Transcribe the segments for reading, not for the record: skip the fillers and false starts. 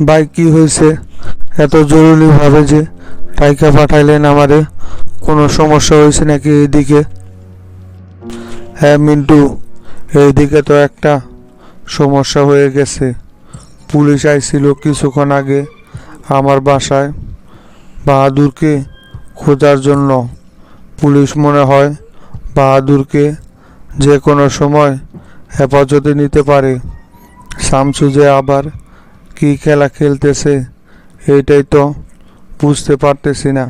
ভাই কি হয়েছে? এত জরুরিভাবে যে টাইকা পাঠাইলেন আমারে? কোনো সমস্যা হয়েছে নাকি এইদিকে? হ্যাঁ মিন্টু, এইদিকে তো একটা সমস্যা হয়ে গেছে। পুলিশ আইছিল কিছুক্ষণ আগে আমার বাসায় বাহাদুরকে খোঁজার জন্য। পুলিশ মনে হয় বাহাদুরকে যে কোনো সময় হেফাজতে নিতে পারে। শামসু যে আবার কি খেলা খেলতেছে এইটাই তো বুঝতে পারতেছি না।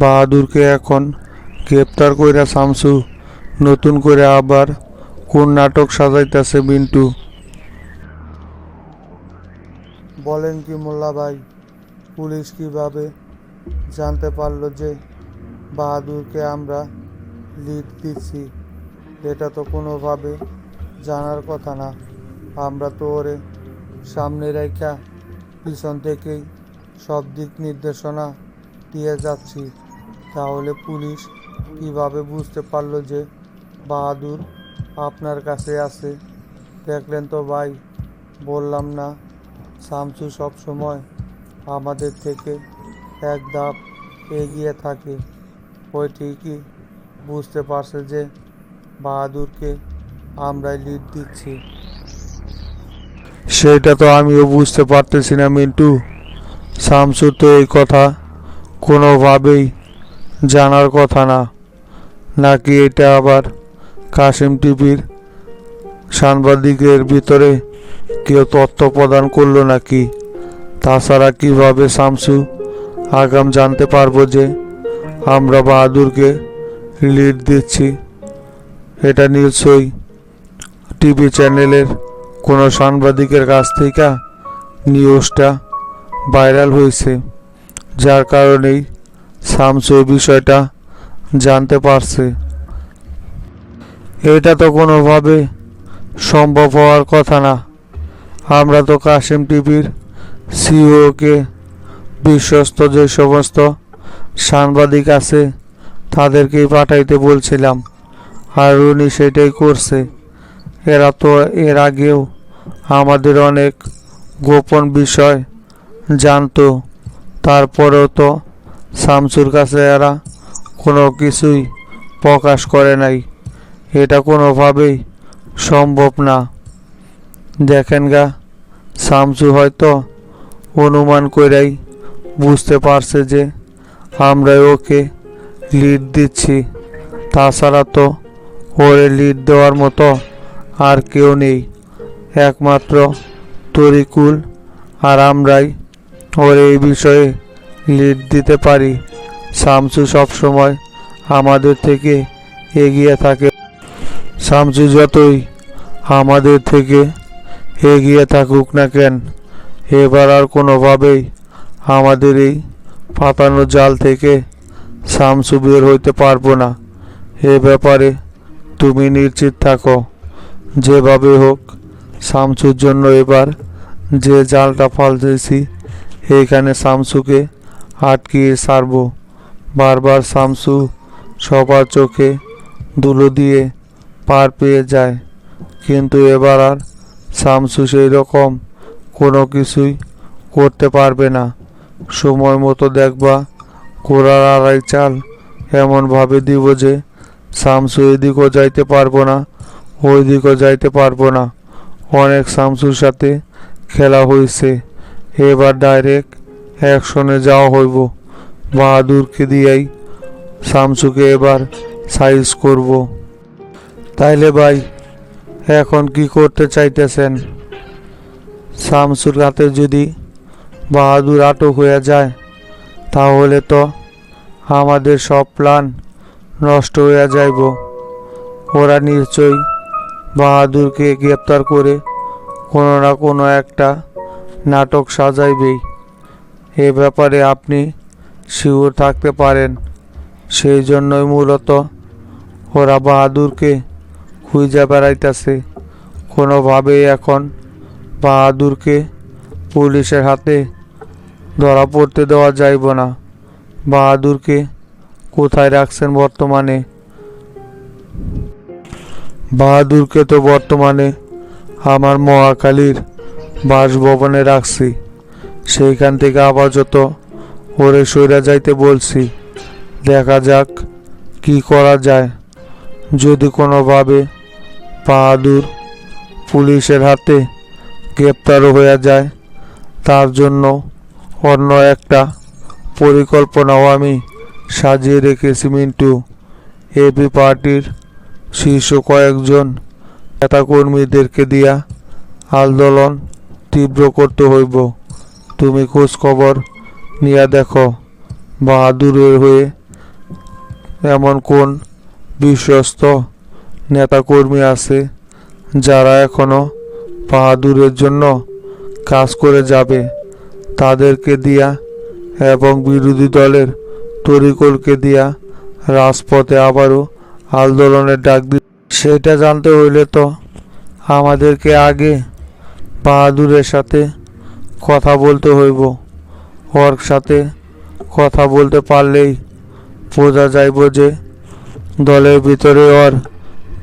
বাহাদুরকে এখন গ্রেপ্তার কইরা শামসু নতুন করে আবার কোন নাটক সাজাইতেছে বিন্টু? বলেন কি মোল্লা ভাই, পুলিশ কিভাবে জানতে পারলো যে বাহাদুরকে আমরা লিড দিচ্ছি? এটা তো কোনোভাবে জানার কথা না। আমরা তো ওরে সামনে রেখা পিছন থেকেই সব দিক নির্দেশনা দিয়ে যাচ্ছি। তাহলে পুলিশ কিভাবে বুঝতে পারলো যে বাহাদুর আপনার কাছে আছে? দেখলেন তো ভাই, বললাম না শামসু সব সময় আমাদের থেকে এক ধাপ এগিয়ে থাকে। ওই ঠিকই বুঝতে পারছে যে বাহাদুরকে আমরাই লিড দিচ্ছি। সেটা তো আমিও বুঝতে পারতেছি না মিন্টু। শামসু তো এই কথা কোনোভাবেই জানার কথা না। নাকি এটা আবার কাশিম টিভির সাংবাদিকের ভিতরে কেউ তথ্য প্রদান করলো নাকি? তাছাড়া কিভাবে শামসু আগাম জানতে পারবো যে আমরা বাহাদুরকে লিড দিচ্ছি? এটা নিশ্চয়ই টিভি চ্যানেলের কোনো সাংবাদিকের কাছ থেকে নিউজটা ভাইরাল হয়েছে, যার কারণেই শামসু এই বিষয়টা জানতে পারছে। এটা তো কোনোভাবে সম্ভব হওয়ার কথা না। আমরা তো কাশিম টিভির সিইওকে বিশ্বস্ত যে সমস্ত সাংবাদিক আছে তাদেরকেই পাঠাইতে বলছিলাম, আর উনি সেটাই করছে। এরা তো এর আগেও আমাদের অনেক গোপন বিষয় জানতো, তারপরেও তো শামসুর কাছে এরা কোনো কিছুই প্রকাশ করে নাই। এটা কোনোভাবেই সম্ভব না। দেখেন গা, শামসু হয়তো অনুমান কইরাই বুঝতে পারছে যে আমরা ওকে লিড দিচ্ছি। তাছাড়া তো ওরে লিড দেওয়ার মতো আর কেউ নেই। একমাত্র তরিকুল আর আমরাই ওর এই বিষয়ে লিড দিতে পারি। শামসু সবসময় আমাদের থেকে এগিয়ে থাকে। শামসু যতই আমাদের থেকে এগিয়ে থাকুক না কেন, এবার আর কোনোভাবেই আমাদের এই পাতানো জাল থেকে শামসু বের হইতে পারবো না। এ ব্যাপারে তুমি নিশ্চিত থাকো। যেভাবে হোক শামসুর জন্য এবার যে জালটা ফালতেছি এইখানে শামসুকে আটকিয়ে ছাড়বো। বারবার শামসু সবার চোখে ধুলো দিয়ে পার পেয়ে যায়, কিন্তু এবার আর শামসু সেই রকম কোনো কিছুই করতে পারবে না। সময় মতো দেখবা ঘোড়ার আড়াই চাল এমনভাবে দিব যে শামসু এদিকও যাইতে পারবো না, ওই দিকও যাইতে পারবো না। অনেক শামসুর সাথে খেলা হয়েছে, এবার ডাইরেক্ট অ্যাকশনে যাওয়া হইব। বাহাদুরকে দিয়েই শামসুকে এবার সাইজ করব। তাইলে ভাই এখন কি করতে চাইতেছেন? শামসুর হাতে যদি বাহাদুর আটক হয়ে যায় তাহলে তো আমাদের সব প্ল্যান নষ্ট হয়ে যাইব। ওরা নিশ্চয়ই বাহাদুরকে গ্রেপ্তার করে কোনো না কোনো একটা নাটক সাজাইবেই। এ ব্যাপারে আপনি শিওর থাকতে পারেন। সেই জন্যই মূলত ওরা বাহাদুরকে খুঁজে বেড়াইতেছে। কোনোভাবেই এখন বাহাদুরকে পুলিশের হাতে ধরা পড়তে দেওয়া যাইব না। বাহাদুরকে কোথায় রাখছেন বর্তমানে? বাহাদুরকে তো বর্তমানে আমার মহাকালীর বাসভবনে রাখছি। সেইখান থেকে আপাতত ওরে সইরা যাইতে বলছি। দেখা যাক কি করা যায়। যদি কোনোভাবে বাহাদুর পুলিশের হাতে গ্রেপ্তারও হয়ে যায়, তার জন্য অন্য একটা পরিকল্পনাও আমি সাজিয়ে রেখেছি মিন্টু। এবি পার্টির শীর্ষ কয়েকজন নেতাকর্মীদেরকে দিয়া আন্দোলন তীব্র করতে হইব। তুমি খোঁজ খবর নিয়ে দেখো বাহাদুরের হয়ে এমন কোন বিশ্বস্ত নেতাকর্মী আছে যারা এখনো বাহাদুরের জন্য কাজ করে যাবে। তাদেরকে দিয়া এবং বিরোধী দলের তরিকলকে দিয়া রাজপথে আবারও আন্দোলনের ডাক দি। সেটা জানতে হইলে তো আমাদেরকে আগে বাহাদুরের সাথে কথা বলতে হইব। ওর সাথে কথা বলতে পারলেই বোঝা যাইব যে দলের ভিতরে ওর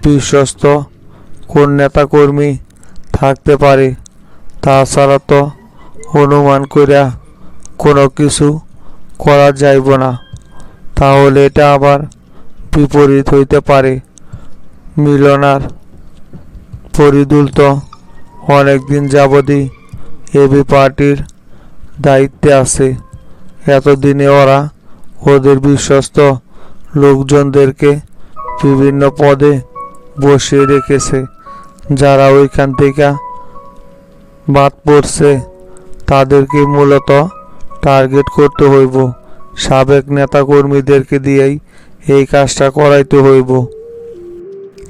বিশ্বস্ত কোন নেতাকর্মী থাকতে পারে। তাছাড়া তো অনুমান করিয়া কোনো কিছু করা যাইব না, তাহলে এটা আবার বিপরীত হইতে পারে। মিলনার ফরিদুল তো অনেকদিন যাবতই এবি পার্টির দায়িত্বে আছে। এতদিনে ওরা ওদের বিশ্বস্ত লোকজনদেরকে বিভিন্ন পদে বসিয়ে রেখেছে। যারা ওইখান থেকে বাদ পড়ছে তাদেরকে মূলত টার্গেট করতে হইব। সাবেক নেতাকর্মীদেরকে দিয়েই এই কাজটা করাইতে হইব।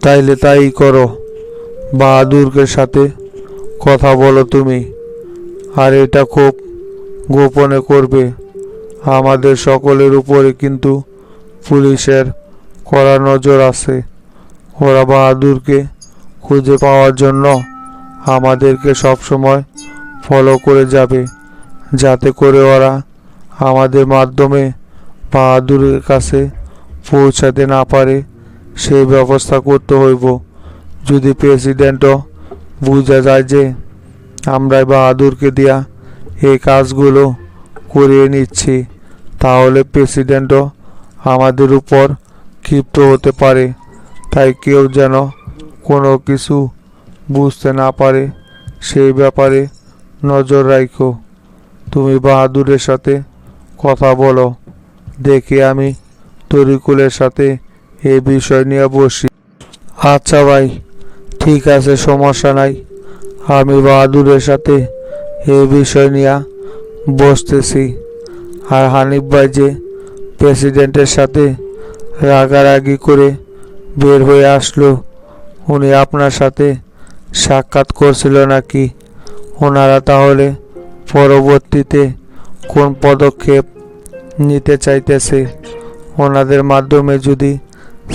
তাইলে তাই করো, বাহাদুরকে সাথে কথা বলো তুমি, আর এটা খুব গোপনে করবে। আমাদের সকলের উপরে কিন্তু পুলিশের কড়া নজর আছে। ওরা বাহাদুরকে খুঁজে পাওয়ার জন্য আমাদেরকে সবসময় ফলো করে যাবে, যাতে করে ওরা আমাদের মাধ্যমে বাহাদুরের কাছে পৌঁছাতে না পারে সেই ব্যবস্থা করতে হইব। যদি প্রেসিডেন্টও বুঝা যায় যে আমরা বাহাদুরকে দিয়া এই কাজগুলো করিয়ে নিচ্ছি, তাহলে প্রেসিডেন্টও আমাদের উপর ক্ষিপ্ত হতে পারে। তাই কেউ যেন কোনো কিছু বুঝতে না পারে সেই ব্যাপারে নজর রাখো। তুমি বাহাদুরের সাথে কথা বলো, দেখি আমি তরিকুলের সাথে এই বিষয় নিয়ে বসি। আচ্ছা ভাই, ঠিক আছে, সমস্যা নাই। আমি বাহাদুরের সাথে এই বিষয় নিয়ে বসতেছি। আর হানিফ ভাই যে প্রেসিডেন্টের সাথে রাগারাগি করে বের হয়ে আসলো, উনি আপনার সাথে সাক্ষাৎ করছিল নাকি? ওনারা তাহলে পরবর্তীতে কোন পদক্ষেপ নিতে চাইতেছে? ওনাদের মাধ্যমে যদি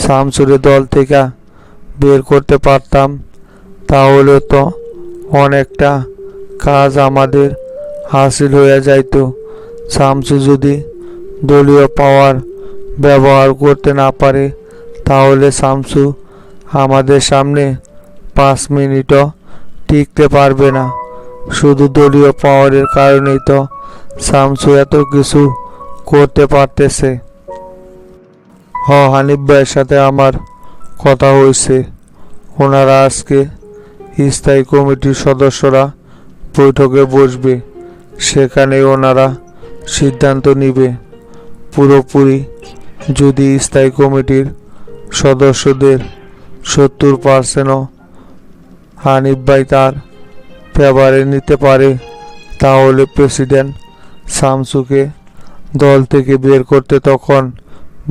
শামসুরের দল থেকে বের করতে পারতাম, তাহলে তো অনেকটা কাজ আমাদের হাসিল হয়ে যাইত। শামসু যদি দলীয় পাওয়ার ব্যবহার করতে না পারে, তাহলে শামসু আমাদের সামনে 5 মিনিটও টিকতে পারবে না। শুধু দলীয় পাওয়ারের কারণেই তো শামসু এত কিছু করতে পারতেছে। হানিফ ভাইয়ের সাথে আমার কথা হয়েছে। ওনারা আজকে স্থায়ী কমিটির সদস্যরা বৈঠকে বসবে। সেখানে ওনারা সিদ্ধান্ত নিবে। পুরোপুরি যদি স্থায়ী কমিটির সদস্যদের 70% হানিফ ভাই তার ফেভারে নিতে পারে, তাহলে প্রেসিডেন্ট শামসুকে দল থেকে বের করতে তখন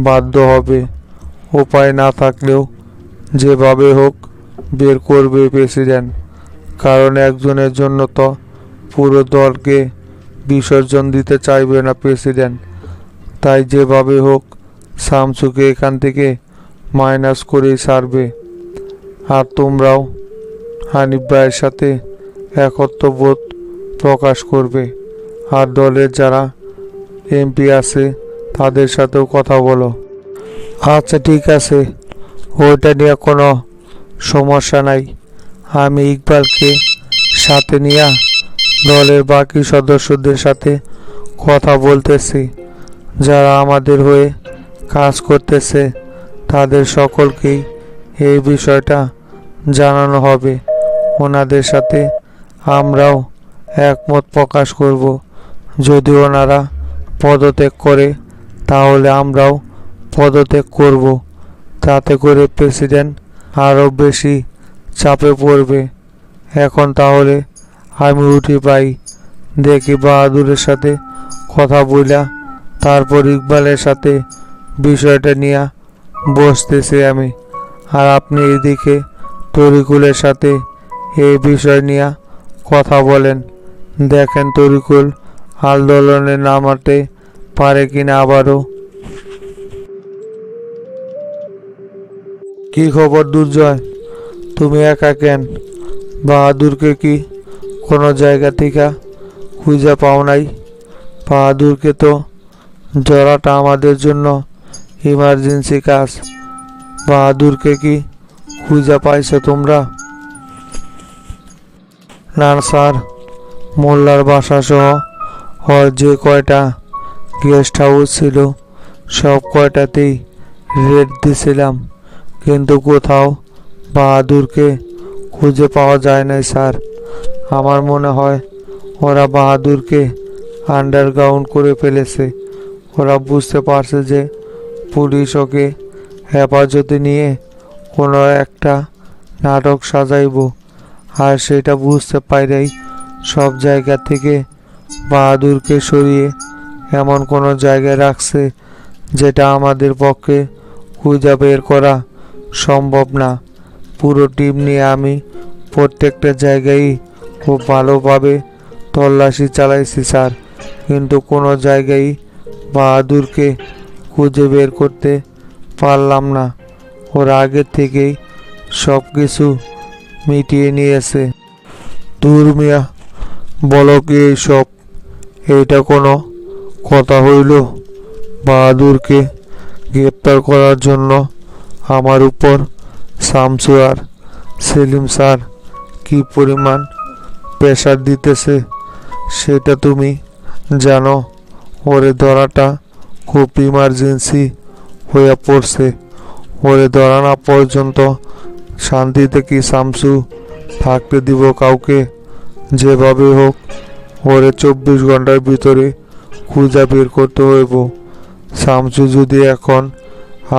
বাধ্য হবে। উপায় না থাকলেও যেভাবে হোক বের করবে প্রেসিডেন্ট, কারণ একজনের জন্য তো পুরো দলকে বিসর্জন দিতে চাইবে না প্রেসিডেন্ট। তাই যেভাবে হোক শামসুকে এখান থেকে মাইনাস করেই ছাড়বে। আর তোমরাও হানিফ ভাইয়ের সাথে একত্ববোধ প্রকাশ করবে। আর দলের যারা এমপি আছে তাদের সাথেও কথা বলো। আচ্ছা ঠিক আছে, ওইটা নিয়ে কোনো সমস্যা নাই। আমি ইকবালকে সাথে নিয়ে দলের বাকি সদস্যদের সাথে কথা বলতেছি, যারা আমাদের হয়ে কাজ করতেছে তাদের সকলকেই এই বিষয়টা জানানো হবে। ওনাদের সাথে আমরাও একমত প্রকাশ করব। যদি ওনারা পদত্যাগ করে তাহলে আমরাও পদত্যাগ করব। তাতে করে প্রেসিডেন্ট আরও বেশি চাপে পড়বে। এখন তাহলে আমি উঠি ভাই, দেখি বাহাদুরের সাথে কথা বইলা তারপর ইকবালের সাথে বিষয়টা নিয়ে বসতেছি আমি। আর আপনি এদিকে তরিকুলের সাথে এই বিষয় নিয়ে কথা বলেন। দেখেন তরিকুল আন্দোলনে নামাতে পারে কিনা আবারও। কি খবর দুর্জয়, তুমি একা কেন? বাহাদুরকে কি কোনো জায়গা থেকে খুঁজে পাও নাই? বাহাদুরকে তো জড়াটা আমাদের জন্য ইমার্জেন্সি কাজ। বাহাদুরকে কি খুঁজে পাইছো তোমরা? না স্যার, মোল্লার বাসা সহ ওর যে কয়টা গেস্ট হাউস ছিল সব কয়টাতেই রেড দিছিলাম, কিন্তু কোথাও বাহাদুরকে খুঁজে পাওয়া যায় নাই স্যার। আমার মনে হয় ওরা বাহাদুরকে আন্ডারগ্রাউন্ড করে ফেলেছে। ওরা বুঝতে পারছে যে পুলিশ ওকে হেফাজতে নিয়ে কোনো একটা নাটক সাজাইব, আর সেটা বুঝতে পাইলেই সব জায়গা থেকে বাহাদুরকে সরিয়ে এমন কোনো জায়গায় রাখছে যেটা আমাদের পক্ষে খুঁজে বের করা সম্ভব না। পুরো টিম নিয়ে আমি প্রত্যেকটা জায়গায় খুব ভালোভাবে তল্লাশি চালাইছি স্যার, কিন্তু কোনো জায়গায় বাহাদুরকে খুঁজে বের করতে পারলাম না। ওরা আগের থেকেই সব কিছু মিটিয়ে নিয়েছে। দূর মিয়া, বলো কি এইসব? এইটা কোনো কথা হইল? বাহাদুরকে গ্রেপ্তার করার জন্য আমার উপর শামসু আর সেলিম স্যার কি পরিমাণ প্রেশার দিতেছে সেটা তুমি জানো। ওরে ধরাটা খুব ইমার্জেন্সি হয়ে পড়ছে। ওরে ধরা না পর্যন্ত শান্তিতে কি শামসু থাকতে দিব কাউকে? যেভাবে হোক ওরে 24 ঘন্টার ভিতরে খুঁজে বের করতে হইব। শামসু যদি এখন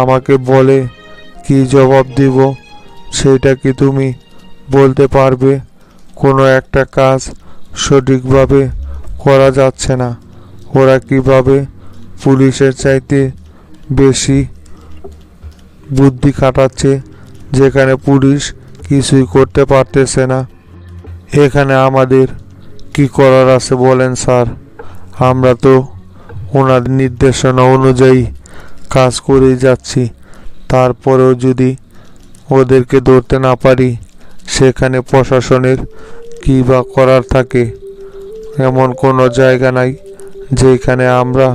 আমাকে বলে কি জবাব দিব সেটা কি তুমি বলতে পারবে? কোনো একটা কাজ সঠিকভাবে করা যাচ্ছে না। ওরা কিভাবে পুলিশের চাইতে বেশি বুদ্ধি খাটাচ্ছে, যেখানে পুলিশ কিছুই করতে পারতেছে না। এখানে আমাদের কি করার আছে বলেন স্যার? আমরা তো ওনার নির্দেশনা অনুযায়ী কাজ করেই যাচ্ছি। তারপরেও যদি ওদেরকে ধরতে না পারি সেখানে প্রশাসনের কী বা করার থাকে? এমন কোনো জায়গা নাই যেখানে আমরা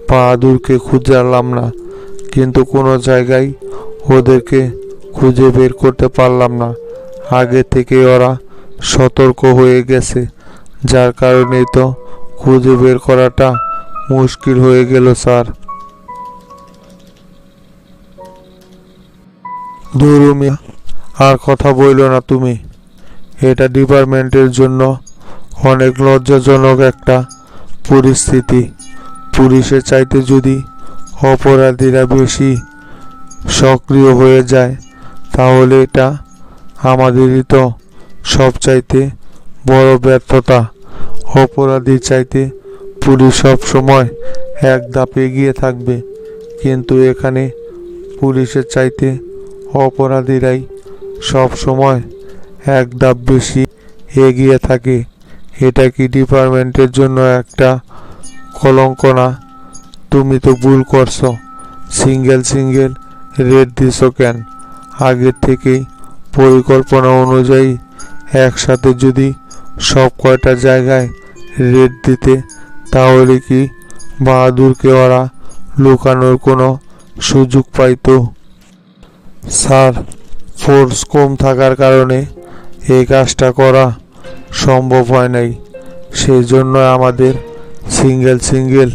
বাহাদুরকে খুঁজলাম না, কিন্তু কোনো জায়গায় ওদেরকে খুঁজে বের করতে পারলাম না। আগে থেকে ওরা সতর্ক হয়ে গেছে, যার কারণেই তো খুঁজে বের করাটা মুশকিল হয়ে গেল স্যার। ধরু মিয়া, আর কথা বইল না তুমি। এটা ডিপার্টমেন্টের জন্য অনেক লজ্জাজনক একটা পরিস্থিতি। পুলিশের চাইতে যদি অপরাধীরা বেশি সক্রিয় হয়ে যায় তাহলে এটা আমাদেরই তো সবচাইতে বড় ব্যর্থতা। অপরাধীর চাইতে পুলিশ সব সময় এক ধাপ এগিয়ে থাকবে, কিন্তু এখানে পুলিশের চাইতে অপরাধীরাই সব সময় এক ধাপ বেশি এগিয়ে থাকে। এটা কি ডিপার্টমেন্টের জন্য একটা কলঙ্ক না? তুমি তো ভুল করছো। সিঙ্গেল রেড দিছো কেন? আগের থেকেই পরিকল্পনা অনুযায়ী একসাথে যদি সব কয়টা জায়গায় রেড দিতে তাহলে কি বাহাদুরকে ওরা লুকানোর কোনো সুযোগ পাইতো? স্যার, ফোর্স কম থাকার কারণে এই কাজটা করা সম্ভব হয় নাই। সেই জন্য আমাদের সিঙ্গেল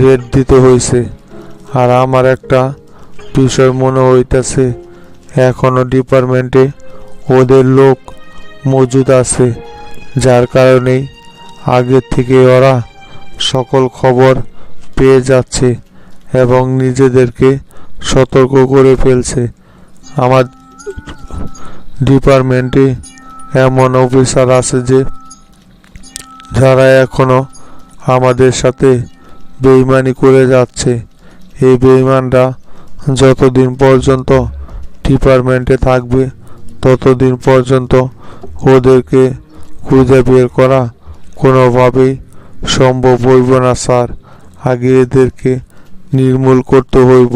রেট দিতে হয়েছে। আর আমার একটা বিষয় মনে হইতেছে, এখনো ডিপার্টমেন্টে ওদের লোক মজুদ আছে, যার কারণেই আগের থেকে ওরা সকল খবর পেয়ে যাচ্ছে এবং নিজেদেরকে সতর্ক করে ফেলছে। আমার ডিপার্টমেন্টে এমন অফিসার আছে যে যারা এখনো আমাদের সাথে বেইমানি করে যাচ্ছে। এই বেইমানরা যতদিন পর্যন্ত ডিপার্টমেন্টে থাকবে ততদিন পর্যন্ত ওদেরকে খুঁজে বের করা কোনোভাবেই সম্ভব হইব না স্যার। আগে এদেরকে নির্মূল করতে হইব,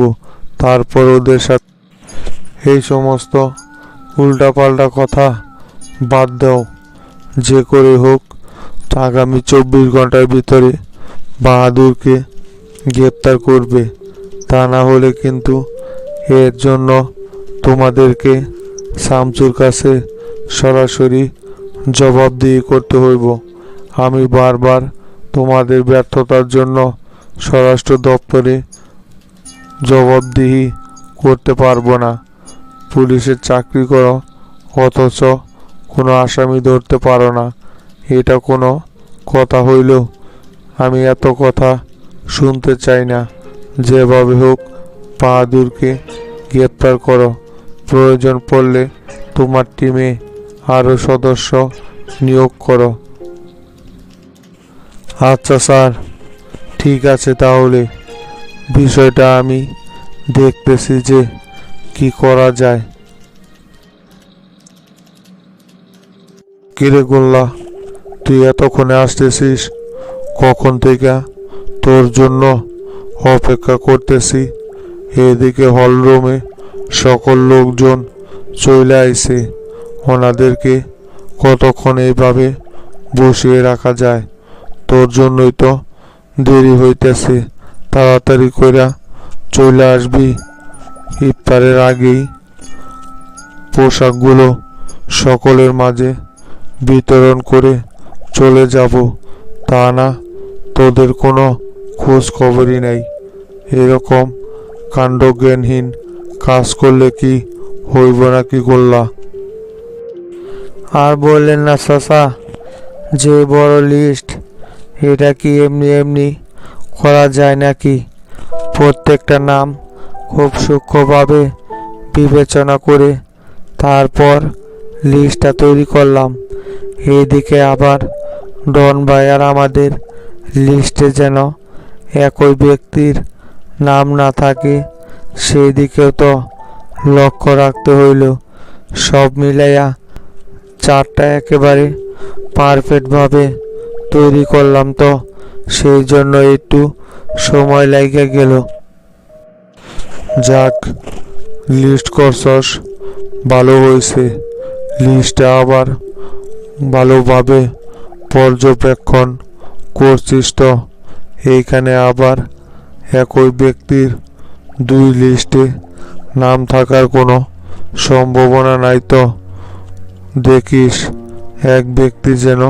তারপর ওদের সাথে এই সমস্ত উল্টাপাল্টা কথা বাদ দাও। যে করে হোক আগামী 24 ঘন্টার ভিতরে বাহাদুরকে গ্রেপ্তার করবে, তা না হলে কিন্তু এর জন্য তোমাদেরকে শামসুর কাছে সরাসরি জবাবদিহি করতে হইব। আমি বারবার তোমাদের ব্যর্থতার জন্য স্বরাষ্ট্র দপ্তরে জবাবদিহি করতে পারবো না। পুলিশের চাকরি করো অথচ কোনো আসামি ধরতে পারো না, এটা কোনো কথা হইল? আমি এত কথা শুনতে চাই না। যেভাবে হোক বাহাদুরকে গ্রেপ্তার করো। প্রয়োজন পড়লে তোমার টিমে আরও সদস্য নিয়োগ করো। আচ্ছা স্যার, ঠিক আছে, তাহলে বিষয়টা আমি দেখতেছি যে কি করা যায়। কিরে গোল্লা, তুই এতক্ষণে আসতেছিস? কখন থেকে তোর জন্য অপেক্ষা করতেছি। এদিকে হলরুমে সকল লোকজন চলে আইছে। ওনাদেরকে কতক্ষণ এইভাবে বসিয়ে রাখা যায়? তোর জন্যই তো দেরি হইতেছে। তাড়াতাড়ি কইরা চলে আসবি। ইফতারের আগেই পোশাকগুলো সকলের মাঝে বিতরণ করে চলে যাব, তা না তোদের কোনো খোঁজ খবরই নাই। এরকম কাণ্ডজ্ঞানহীন কাজ করলে কি হইব নাকি গোল্লা? আর বললেন না চাচা, যে বড় লিস্ট, এটা কি এমনি এমনি করা যায় নাকি? প্রত্যেকটা নাম খুব সূক্ষ্মভাবে বিবেচনা করে তারপর লিস্টটা তৈরি করলাম। এইদিকে আবার ডন ভাই আর আমাদের লিস্টে যেন একই ব্যক্তির নাম না থাকে, সেই দিকেও তো লক্ষ্য রাখতে হইল। সব মিলাইয়া চারটা একেবারে পারফেক্টভাবে তৈরি করলাম, তো সেই জন্য একটু সময় লাগে গেল। যাক, লিস্ট করছস, ভালো হয়েছে। লিস্টটা আবার ভালোভাবে পর্যবেক্ষণ করছিস তো? এইখানে আবার একই ব্যক্তির দুই লিস্টে নাম থাকার কোনো সম্ভাবনা নাই তো? দেখিস এক ব্যক্তি যেন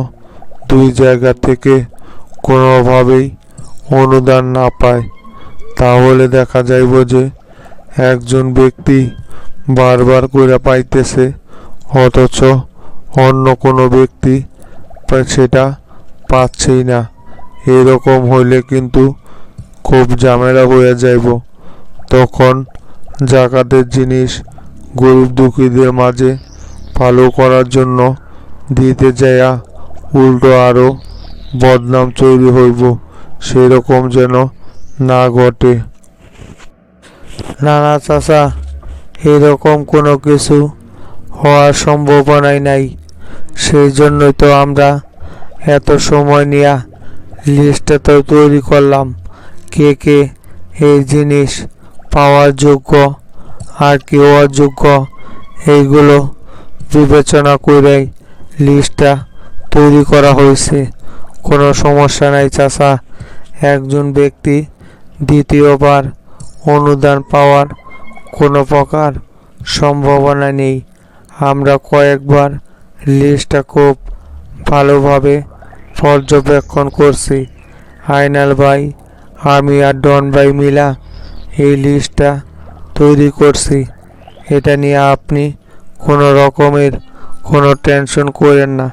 দুই জায়গা থেকে কোনোভাবেই অনুদান না পায়। তাহলে দেখা যাইব যে একজন ব্যক্তি বারবার করে পাইতেছে, অথচ অন্য কোনো ব্যক্তি সেটা পাচ্ছেই না। এরকম হইলে কিন্তু খুব ঝামেলা হয়ে যাইব। তখন জাকাতের জিনিস গরিব দুঃখীদের মাঝে ভালো করার জন্য দিতে যাইয়া উল্টো আরো বদনাম তৈরি হইব। সেরকম যেন না ঘটে। না না চাচা, এরকম কোনো কিছু হওয়ার সম্ভাবনাই নাই। সেই জন্যই তো আমরা এত সময় নিয়ে লিস্টটা তো তৈরি করলাম। কে কে এই জিনিস পাওয়ার যোগ্য আর কে অযোগ্য, এইগুলো বিবেচনা করেই লিস্টটা তৈরি করা হয়েছে। কোনো সমস্যা নাই চাচা। একজন ব্যক্তি দ্বিতীয়বার অনুদান পাওয়ার কোনো প্রকার সম্ভাবনা নেই। আমরা কয়েকবার লিস্টটা খুব ভালোভাবে পর্যবেক্ষণ করছি। আইনাল ভাই, আমি আর ডন ভাই মিলা এই লিস্টটা তৈরি করছি। এটা নিয়ে আপনি কোনো রকমের কোনো টেনশন করেন না।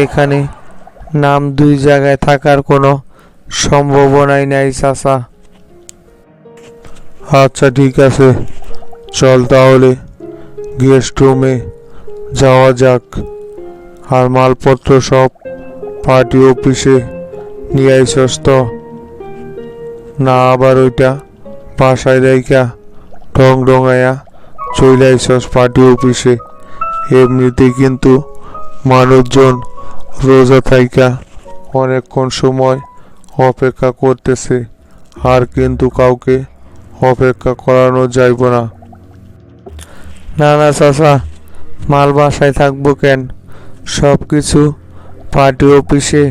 এখানে নাম দুই জায়গায় থাকার কোনো সম্ভাবনাই নাই চাচা। আচ্ছা ঠিক আছে, চল তাহলে গেস্ট রুমে যাওয়া যাক। আর মালপত্র সব পার্টি অফিসে নিয়ে আইসস তো? না আবার ওইটা বাসায় রাইখা ঢং ঢঙাইয়া চলে আইসস পার্টি অফিসে? এমনিতেই কিন্তু মানুষজন রোজা থাইকা অনেকক্ষণ সময় অপেক্ষা করতেছে, আর কিন্তু কাউকে অপেক্ষা করানো যাইব না। না না চাচা, মাল বাসায় থাকবো কেন? সব কিছু পার্টি অফিসে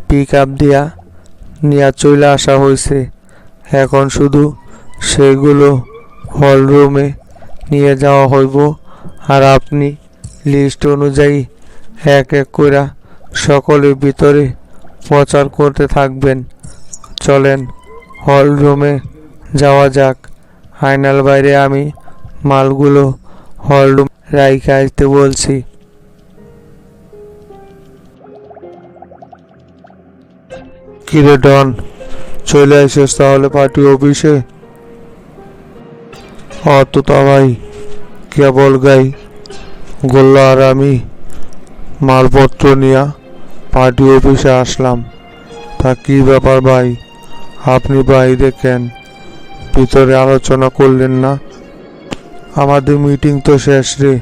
পিক আপ দিয়া নিয়ে চলে আসা হয়েছে। এখন শুধু সেগুলো হল রুমে নিয়ে যাওয়া হইব। আর আপনি লিস্ট অনুযায়ী এক এক করে সকলের ভিতরে প্রচার করতে থাকবেন। চলেন হল রুমে যাওয়া যাক। আয়নাল বাইরে আমি মালগুলো হল রুম রাইখে আসতে বলছি। কিরে ডন, চলে আসিস তাহলে পার্টি অফিসে? অত তো ভাই কেবল গাই গোল্লা আর আমি মালপত্র নিয়ে পার্টি অফিসে আসলাম। তা কি ব্যাপার ভাই, আপনি বাইরে কেন? ভিতরে আলোচনা করলেন না? আমাদের মিটিং তো শেষ রে,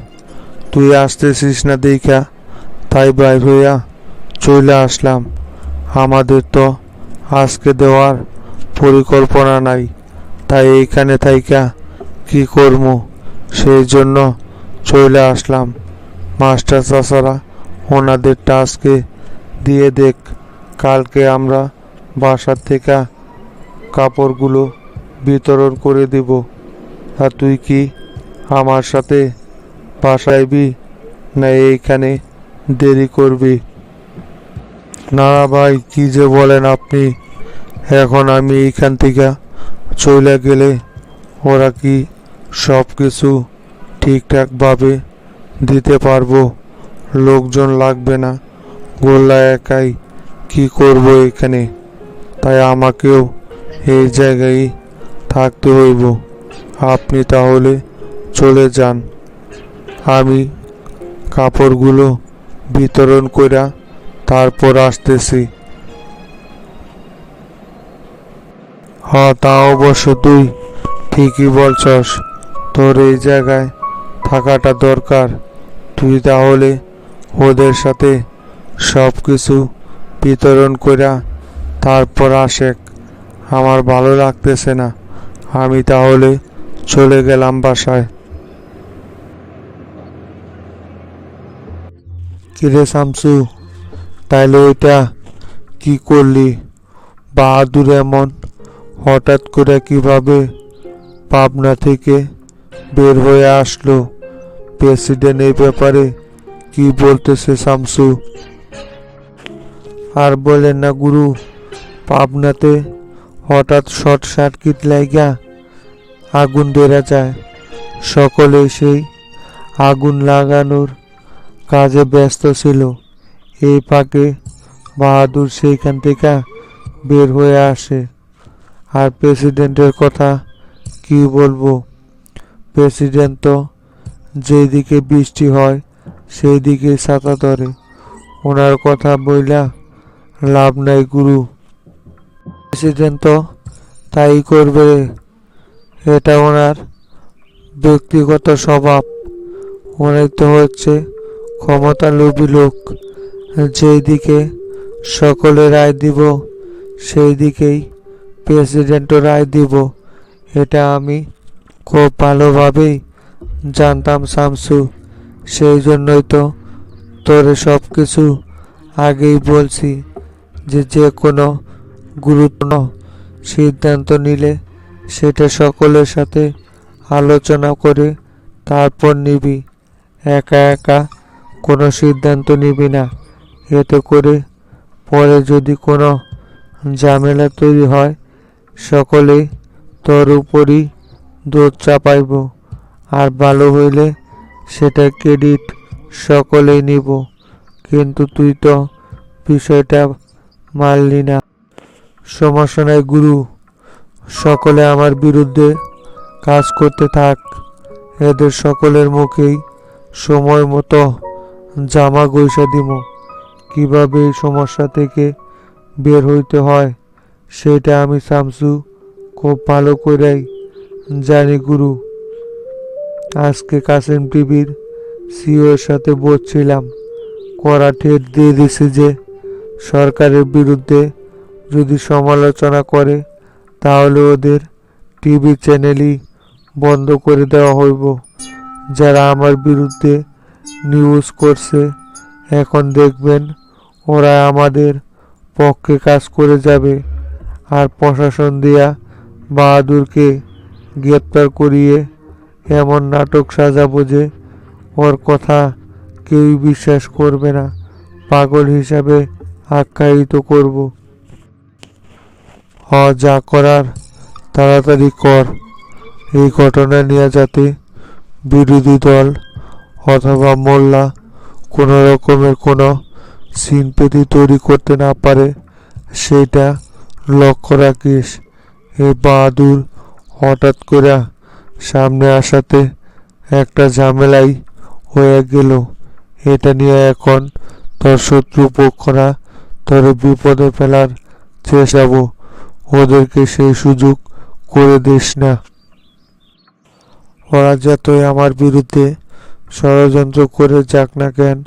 তুই আসতেছিস না দেখা তাই বাইর হইয়া চলে আসলাম। আমাদের তো আজকে দেওয়ার পরিকল্পনা নাই, তাই এইখানে থাইকা কি করব, সেই জন্য চলে আসলাম। মাস্টার চাচারা ওনাদের টাস্কে দিয়ে দেখ, কালকে আমরা বাসার থেকে কাপড়গুলো বিতরণ করে দিব। আর তুই কি আমার সাথে বাসায় আইবি না এইখানে দেরি করবি? না ভাই, কি যে বলেন আপনি! এখন আমি এইখান থেকে চলে গেলে ওরা কি সব কিছু ঠিকঠাকভাবে দিতে পারবো? লোকজন লাগবে না, গোল্লা একাই কি করব এখানে? তাই আমাকেও এই জায়গায় থাকতে হইব। আপনি তাহলে চলে যান, আমি কাপড়গুলো বিতরণ কইরা তারপর আসতেছি। হ্যাঁ, তা অবশ্য তুই ঠিকই বলছস, তোর এই জায়গায় থাকাটা দরকার। তুই তাহলে ওদের সাথে সব কিছু বিতরণ কইরা তারপর আসেক। আমার ভালো লাগতেছে না, আমি তাহলে চলে গেলাম বাসায়। কিরে শামসু, তাইলে ওইটা কি করলি? বাহাদুর এমন হঠাৎ করে কিভাবে পাবনা থেকে বের হয়ে আসলো? প্রেসিডেন্ট এই ব্যাপারে কি বলতেছে শামসু? আর বলেন না গুরু, পাবনাতে হঠাৎ শর্ট সার্কিট লাগা আগুন ধরে যায়। সকলে সেই আগুন লাগানোর কাজে ব্যস্ত ছিল। এই ফাঁকে বাহাদুর সেইখান থেকে বের হয়ে আসে। আর প্রেসিডেন্টের কথা কি বলবো, প্রেসিডেন্ট তো যেদিকে বৃষ্টি হয় সেই দিকে ছাতা ধরে। ওনার কথা বইলা লাভ নাই গুরু, প্রেসিডেন্ট তো তাই করবে, এটা ওনার ব্যক্তিগত স্বভাব। উনি তো হচ্ছে ক্ষমতা লোভী লোক, যেই দিকে সকলে রায় দিব সেই দিকেই প্রেসিডেন্টও রায় দিব। এটা আমি খুব ভালোভাবেই জানতাম শামসু, সেই জন্যই তো তোরে সব কিছু আগেই বলছি যে যে কোনো গুরুত্বপূর্ণ সিদ্ধান্ত নিলে সেটা সকলের সাথে আলোচনা করে তারপর নিবি। একা একা কোনো সিদ্ধান্ত নিবি না, এতে করে পরে যদি কোনো ঝামেলা তৈরি হয় সকলেই তোর উপরই দোষ চাপাইব, আর ভালো হইলে সেটা ক্রেডিট সকলেই নিব। কিন্তু তুই তো বিষয়টা মানলি না। সমস্যা নাই গুরু, সকলে আমার বিরুদ্ধে কাজ করতে থাক, এদের সকলের মুখেই সময় মতো জামা গৈসা দিব। কিভাবে এই সমস্যা থেকে বের হইতে হয় সেটা আমি শামসু খুব ভালো করেই জানি গুরু। আজকে কাসেম টিভির সিও এর সাথে বসছিলাম, কড়া ঠেট দিয়ে দিছে যে সরকারের বিরুদ্ধে যদি সমালোচনা করে তাহলে ওদের টিভি চ্যানেলই বন্ধ করে দেওয়া হইব। যারা আমার বিরুদ্ধে নিউজ করছে এখন দেখবেন ওরা আমাদের পক্ষে কাজ করে যাবে, আর প্রশাসন দিয়া বাহাদুরকে গ্রেপ্তার করিয়ে এমন নাটক সাজাবো যে ওর কথা কেউই বিশ্বাস করবে না, পাগল হিসাবে আখ্যায়িত করব। যা করার তাড়াতাড়ি কর। এই ঘটনা নিয়ে যাতে বিরোধী দল অথবা মোল্লা কোনো রকমের কোনো সিনপেথি তৈরি করতে না পারে সেটা লক্ষ্য রাখিস। এই বাহাদুর হঠাৎ করে সামনে আসাতে একটা ঝামেলাই হয়ে গেল। এটা নিয়ে এখন তোর শত্রু পক্ষরা তোর বিপদে ফেলার চেষ্টাবো, ওদেরকে সেই সুযোগ করে দিস না। ওরা যতই আমার বিরুদ্ধে ষড়যন্ত্র করে যাক না কেন,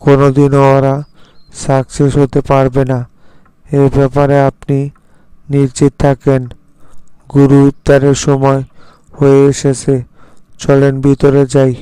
কোনোদিনও ওরা সাকসেস হতে পারবে না। এ ব্যাপারে আপনি নিশ্চিত থাকেন। গুরু ইফতারের সময় হয়ে এসেছে, চলেন ভিতরে যাই।